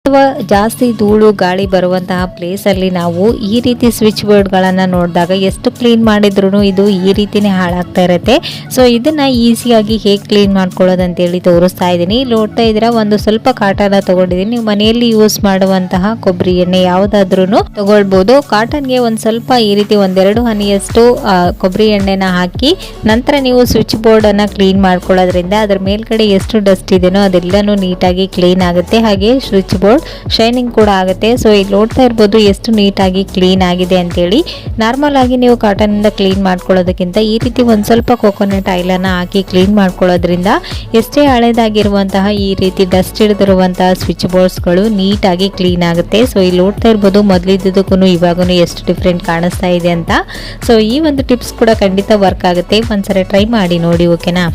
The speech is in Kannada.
ಅಥವಾ ಜಾಸ್ತಿ ಧೂಳು ಗಾಳಿ ಬರುವಂತಹ ಪ್ಲೇಸ್ ಅಲ್ಲಿ ನಾವು ಈ ರೀತಿ ಸ್ವಿಚ್ ಬೋರ್ಡ್ ಗಳನ್ನ ನೋಡಿದಾಗ ಎಷ್ಟು ಕ್ಲೀನ್ ಮಾಡಿದ್ರು ಇದು ಈ ರೀತಿನೇ ಹಾಳಾಗ್ತಾ ಇರುತ್ತೆ. ಸೊ ಇದನ್ನ ಈಸಿಯಾಗಿ ಹೇಗೆ ಕ್ಲೀನ್ ಮಾಡ್ಕೊಳ್ಳೋದು ಅಂತ ಹೇಳಿ ತೋರಿಸ್ತಾ ಇದ್ದೀನಿ. ನೋಡ್ತಾ ಇದ್ದೀರಾ, ಒಂದು ಸ್ವಲ್ಪ ಕಾಟನ್ ತಗೊಂಡಿದ್ದೀನಿ. ನೀವು ಮನೆಯಲ್ಲಿ ಯೂಸ್ ಮಾಡುವಂತಹ ಕೊಬ್ಬರಿ ಎಣ್ಣೆ ಯಾವುದಾದ್ರೂ ತಗೊಳ್ಬಹುದು. ಕಾಟನ್ಗೆ ಒಂದು ಸ್ವಲ್ಪ ಈ ರೀತಿ ಒಂದೆರಡು ಹನಿಯಷ್ಟು ಕೊಬ್ಬರಿ ಎಣ್ಣೆನ ಹಾಕಿ ನಂತರ ನೀವು ಸ್ವಿಚ್ ಬೋರ್ಡ್ ಅನ್ನ ಕ್ಲೀನ್ ಮಾಡ್ಕೊಳ್ಳೋದ್ರಿಂದ ಅದರ ಮೇಲ್ಗಡೆ ಎಷ್ಟು ಡಸ್ಟ್ ಇದೆನೋ ಅದೆಲ್ಲನೂ ನೀಟಾಗಿ ಕ್ಲೀನ್ ಆಗುತ್ತೆ. ಹಾಗೆ ಸ್ವಿಚ್ ಬೋರ್ಡ್ ಶೈನಿಂಗ್ ಕೂಡ ಆಗುತ್ತೆ. ಸೊ ಇಲ್ಲಿ ನೋಡ್ತಾ ಇರ್ಬೋದು ಎಷ್ಟು ನೀಟಾಗಿ ಕ್ಲೀನ್ ಆಗಿದೆ ಅಂತೇಳಿ. ನಾರ್ಮಲ್ ಆಗಿ ನೀವು ಕಾಟನ್ ಇಂದ ಕ್ಲೀನ್ ಮಾಡ್ಕೊಳ್ಳೋದಕ್ಕಿಂತ ಈ ರೀತಿ ಒಂದು ಸ್ವಲ್ಪ ಕೋಕೋನಟ್ ಆಯಿಲ್ ಅನ್ನ ಹಾಕಿ ಕ್ಲೀನ್ ಮಾಡ್ಕೊಳ್ಳೋದ್ರಿಂದ ಎಷ್ಟೇ ಹಳೇದಾಗಿರುವಂತಹ ಈ ರೀತಿ ಡಸ್ಟ್ ಹಿಡಿದಿರುವಂತಹ ಸ್ವಿಚ್ ಬೋರ್ಡ್ಸ್ಗಳು ನೀಟಾಗಿ ಕ್ಲೀನ್ ಆಗುತ್ತೆ. ಸೊ ಇಲ್ಲಿ ನೋಡ್ತಾ ಇರ್ಬೋದು ಮೊದಲಿದ್ದಕ್ಕೂ ಇವಾಗೂ ಎಷ್ಟು ಡಿಫ್ರೆಂಟ್ ಕಾಣಿಸ್ತಾ ಇದೆ ಅಂತ. ಸೊ ಈ ಒಂದು ಟಿಪ್ಸ್ ಕೂಡ ಖಂಡಿತ ವರ್ಕ್ ಆಗುತ್ತೆ. ಒಂದ್ಸರಿ ಟ್ರೈ ಮಾಡಿ ನೋಡಿ, ಓಕೆನಾ.